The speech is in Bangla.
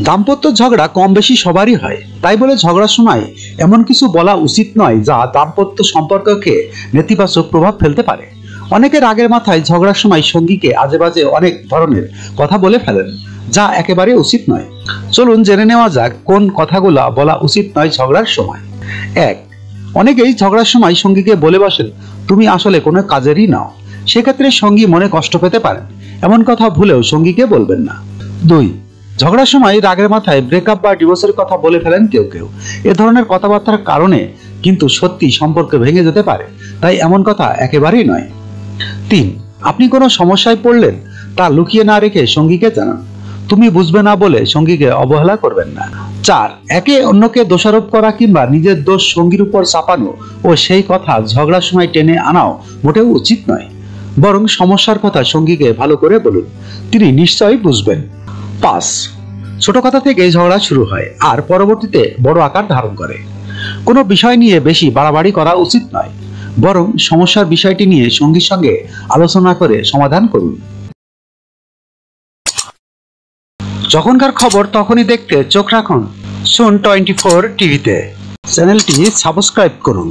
দাম্পত্য ঝগড়া কম বেশি সবারই হয়, তাই বলে ঝগড়ার সময় এমন কিছু বলা উচিত নয় যা দাম্পত্য সম্পর্ককে নেতিবাচক প্রভাব ফেলতে পারে। অনেকে রাগের মাথায় ঝগড়ার সময় সঙ্গীকে আজে বাজে অনেক ধরনের কথা বলে ফেলেন, যা একেবারে উচিত নয়। চলুন জেনে নেওয়া যাক কোন কথাগুলো বলা উচিত নয় ঝগড়ার সময়। 1. অনেকেই ঝগড়ার সময় সঙ্গীকে বলে বসেন, তুমি আসলে কোনো কাজেরই নাও। সেক্ষেত্রে সঙ্গী মনে কষ্ট পেতে পারেন, এমন কথা ভুলেও সঙ্গীকে বলবেন না। 2. ঝগড়ার সময় রাগের মাথায় ব্রেকআপ বা ডিভোর্সের কথা বলে ফেলেন কেউ কেউ। এ ধরনের কথাবার্তার কারণে কিন্তু সত্যি সম্পর্ক ভেঙে যেতে পারে, তাই এমন কথা একেবারেই নয়। 3. আপনি কোনো সমস্যায় পড়লেন, তা লুকিয়ে না রেখে সঙ্গীকে জানান। তুমি বুঝবে না বলে সঙ্গীকে অবহেলা করবেন না। 4. একে অন্যকে দোষারোপ করা কিংবা নিজের দোষ সঙ্গীর উপর চাপানো ও সেই কথা ঝগড়ার সময় টেনে আনাও মোটেও উচিত নয়। বরং সমস্যার কথা সঙ্গীকে ভালো করে বলুন, তিনি নিশ্চয়ই বুঝবেন। 5. ছোট কথা থেকে ঝগড়া শুরু হয় আর পরবর্তীতে বড় আকার ধারণ করে। কোনো বিষয় নিয়ে বেশি বাড়াবাড়ি করা উচিত নয়, বরং সমস্যার বিষয়টি নিয়ে সঙ্গীর সঙ্গে আলোচনা করে সমাধান করুন। যখনকার খবর তখনই দেখতে চোখ রাখুন সুন 24 টিভিতে। চ্যানেলটি সাবস্ক্রাইব করুন।